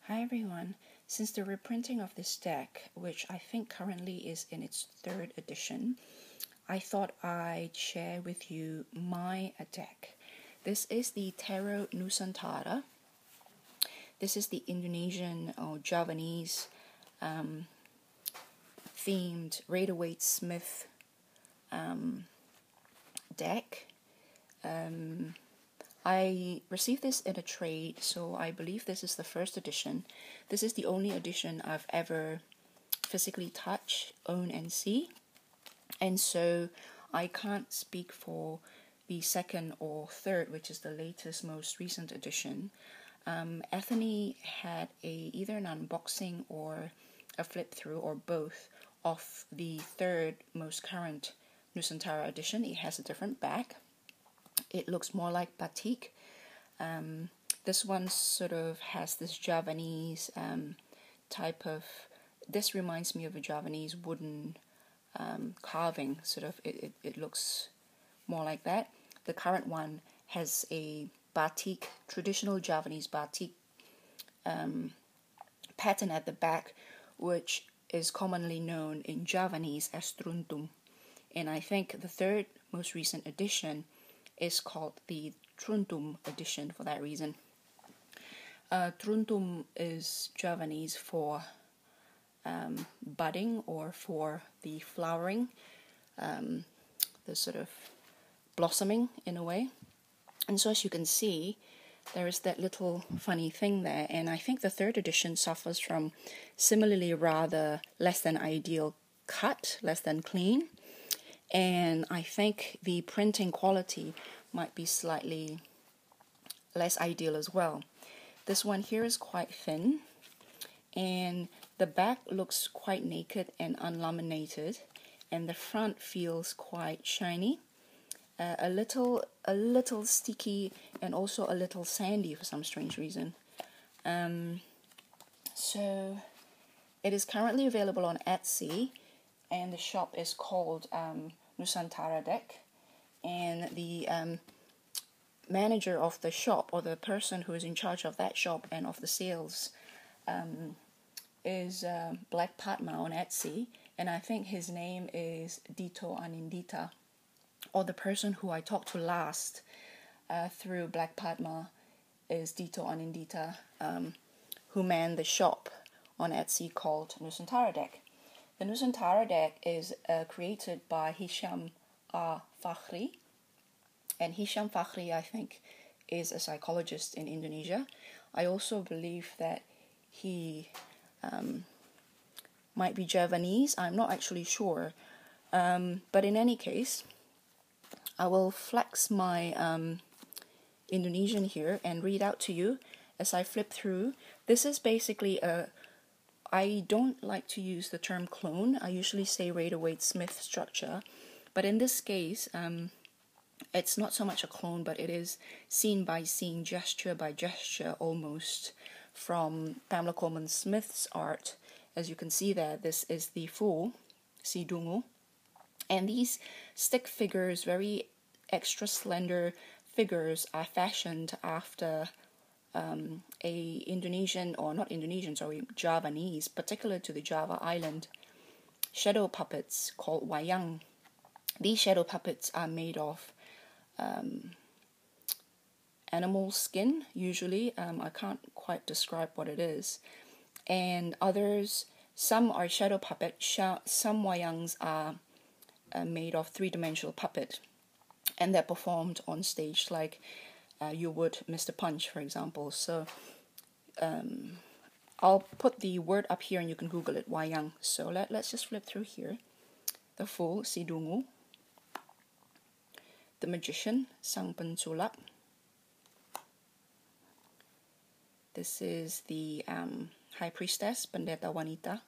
Hi everyone. Since the reprinting of this deck, which I think currently is in its 3rd edition, I thought I'd share with you my deck. This is the Tarot Nusantara. This is the Indonesian or Javanese themed Rider-Waite-Smith deck. I received this in a trade, so I believe this is the 1st edition. This is the only edition I've ever physically touched, own, and see. And so I can't speak for the 2nd or 3rd, which is the latest, most recent edition. Anthony had either an unboxing or a flip through or both of the 3rd most current Nusantara edition. It has a different back. It looks more like batik. This one sort of has this Javanese type of. This reminds me of a Javanese wooden carving. Sort of, it looks more like that. The current one has a batik, traditional Javanese batik pattern at the back, which is commonly known in Javanese as truntum. And I think the 3rd most recent edition is called the Truntum edition for that reason. Truntum is Javanese for budding or for the flowering, the sort of blossoming in a way. And so as you can see, there is that little funny thing there, and I think the 3rd edition suffers from similarly rather less than ideal cut, less than clean. And I think the printing quality might be slightly less ideal as well. This one here is quite thin, and the back looks quite naked and unlaminated, and the front feels quite shiny, a little sticky, and also a little sandy for some strange reason. So it is currently available on Etsy, and the shop is called Nusantara Deck, and the manager of the shop, or the person who is in charge of that shop and of the sales, is Black Padma on Etsy, and I think his name is Dito Anindita, or the person who I talked to last through Black Padma is Dito Anindita, who manned the shop on Etsy called Nusantara Deck. The Nusantara deck is created by Hisham Fakhri, and Hisham Fakhri, I think, is a psychologist in Indonesia. I also believe that he might be Javanese. I'm not actually sure, but in any case, I will flex my Indonesian here and read out to you as I flip through. This is basically I don't like to use the term clone. I usually say Rider-Waite-Smith structure. But in this case, it's not so much a clone, but it is scene by scene, gesture by gesture almost, from Pamela Coleman Smith's art. As you can see there, this is the full Sidungu. And these stick figures, very extra slender figures, are fashioned after a Indonesian, or not Indonesian, sorry, Javanese, particular to the Java island, shadow puppets called wayang. These shadow puppets are made of animal skin, usually. I can't quite describe what it is. And others, some are shadow puppet, some wayangs are made of 3-dimensional puppet, and they're performed on stage like you would Mr. Punch, for example. So I'll put the word up here and you can Google it, wayang. So let's just flip through here. The full Sidungu, the magician, Sang Pensulap. This is the high priestess, Pendeta Wanita.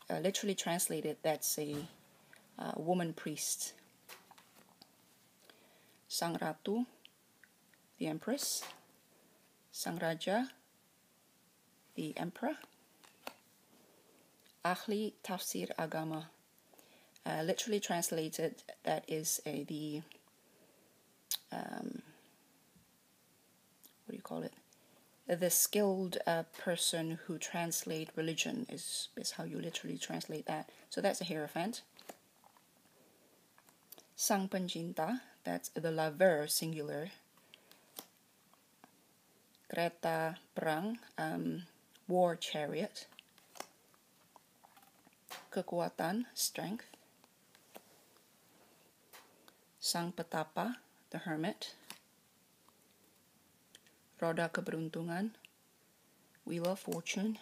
Literally translated, that's a woman priest. Sang Ratu, the Empress. Sang Raja, the Emperor. Ahli Tafsir Agama. Literally translated, that is the what do you call it? the skilled person who translate religion is how you literally translate that. So that's a Hierophant. Sang Pencinta, that's the lover, singular. Kereta perang, war chariot. Kekuatan, strength. Sang Petapa, the hermit. Roda keberuntungan, wheel of fortune.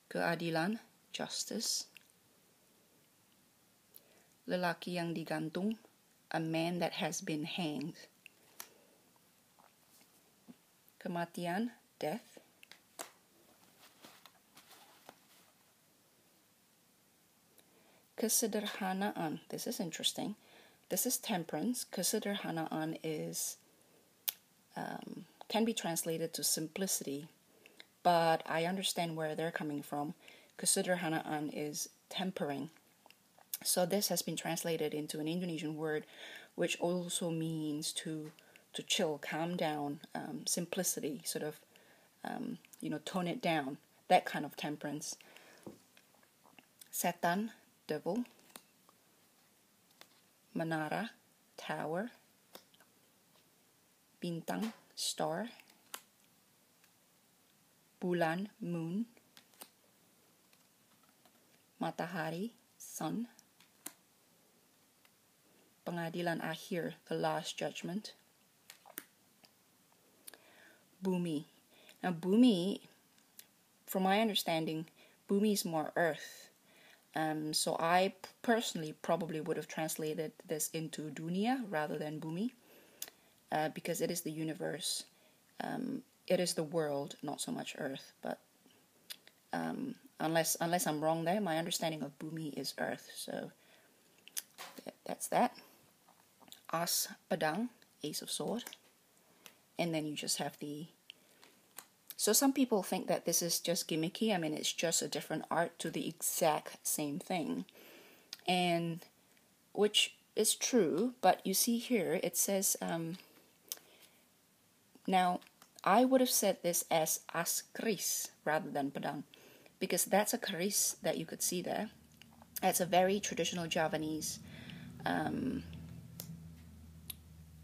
Keadilan, justice. Lelaki yang digantung, a man that has been hanged. Kematian, death. Kesederhanaan, this is interesting. This is temperance. Kesederhanaan is can be translated to simplicity, but I understand where they're coming from. Kesederhanaan is tempering. So this has been translated into an Indonesian word, which also means to chill, calm down, simplicity, sort of, tone it down, that kind of temperance. Setan, devil. Menara, tower. Bintang, star. Bulan, moon. Matahari, sun. Pengadilan akhir, the last judgment. Bumi. Now Bumi, from my understanding, Bumi is more earth. So I personally probably would have translated this into Dunia rather than Bumi, because it is the universe. It is the world, not so much earth. But unless I'm wrong there, my understanding of Bumi is earth. So that's that. As pedang, ace of sword. And then you just have the... So some people think that this is just gimmicky. I mean, it's just a different art to the exact same thing. And which is true, but you see here, it says... now, I would have said this as keris rather than pedang, because that's a keris that you could see there. It's a very traditional Javanese...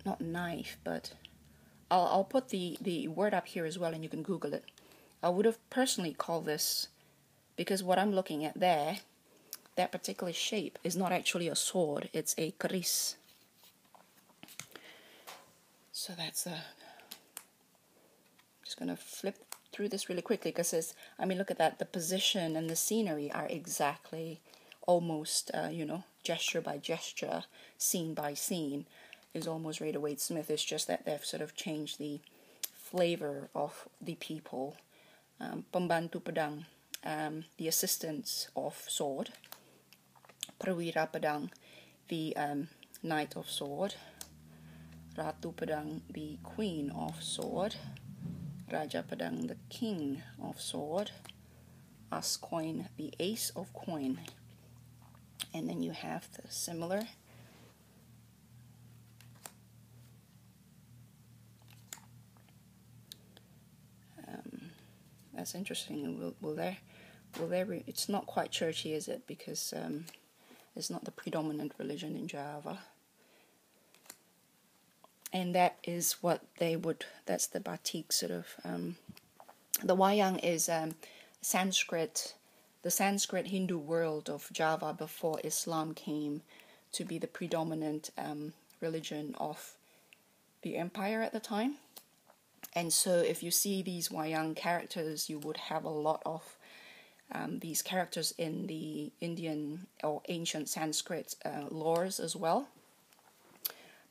not knife, but I'll put the word up here as well, and you can Google it. I would have personally called this, because what I'm looking at there, that particular shape is not actually a sword, it's a keris. So that's just gonna flip through this really quickly, because look at that, the position and the scenery are exactly almost gesture by gesture, scene by scene, is almost Rider Waite Smith. It's just that they've sort of changed the flavor of the people. Pembantu pedang, the assistants of sword. Perwira pedang, the knight of sword. Ratu pedang, the queen of sword. Raja pedang, the king of sword. As coin, the ace of coin. And then you have the similar. That's interesting. Will there it's not quite churchy, is it? Because it's not the predominant religion in Java. And that is what that's the batik sort of. The wayang is Sanskrit, the Sanskrit Hindu world of Java before Islam came to be the predominant religion of the empire at the time. And so if you see these wayang characters, you would have a lot of these characters in the Indian or ancient Sanskrit lores as well.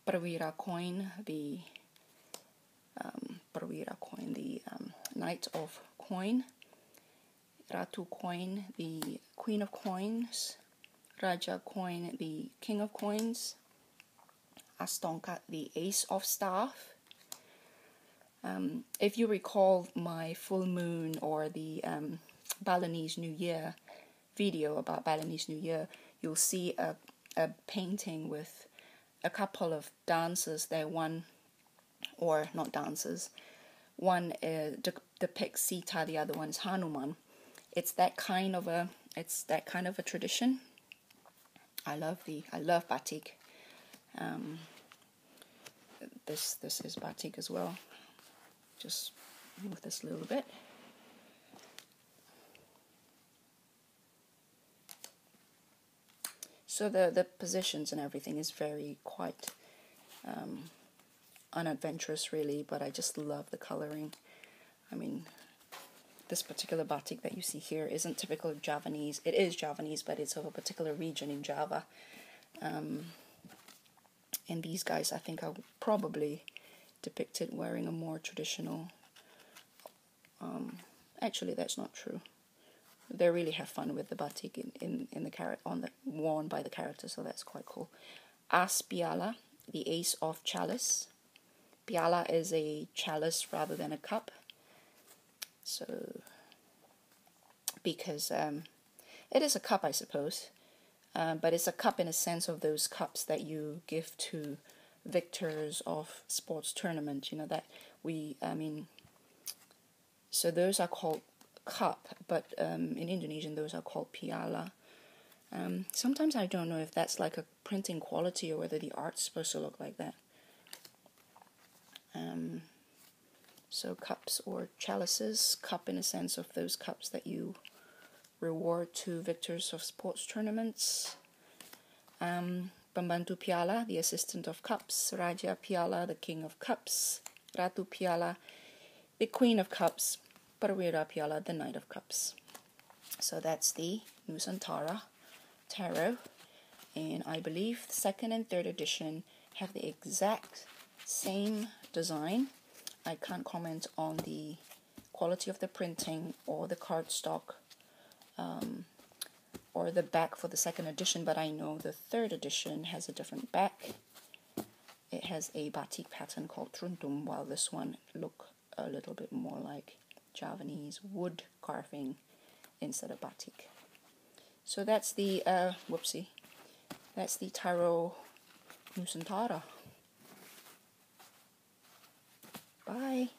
Perwira coin, the knight of coin. Ratu coin, the queen of coins. Raja coin, the king of coins. As tongkat, the ace of staff. If you recall my full moon or the Balinese New Year video about Balinese New Year, you'll see a painting with a couple of dancers there, or not dancers, one depicts Sita, the other one is Hanuman. It's that kind of a tradition. I love batik. This is batik as well. Just move this a little bit. So the positions and everything is quite unadventurous, really, but I just love the coloring. I mean, this particular batik that you see here isn't typical of Javanese. It is Javanese, but it's of a particular region in Java. And these guys, I think, are probably depicted wearing a more traditional... actually, that's not true. They really have fun with the batik in the worn by the character, so that's quite cool. As Piala, the Ace of Chalice. Piala is a chalice rather than a cup. So, because it is a cup, I suppose, but it's a cup in a sense of those cups that you give to victors of sports tournament. You know that so those are called cup, but in Indonesian those are called piala. Sometimes I don't know if that's like a printing quality or whether the art's supposed to look like that. So cups or chalices, cup in a sense of those cups that you reward to victors of sports tournaments. Pembantu Piala, the assistant of cups. Raja Piala, the king of cups. Ratu Piala, the queen of cups. Perwira Piala, the knight of cups. So that's the Nusantara Tarot. And I believe the second and third edition have the exact same design. I can't comment on the quality of the printing or the cardstock or the back for the second edition, but I know the third edition has a different back. It has a batik pattern called truntum, while this one look a little bit more like Javanese wood carving instead of batik. So that's the that's the Tarot Nusantara. Bye.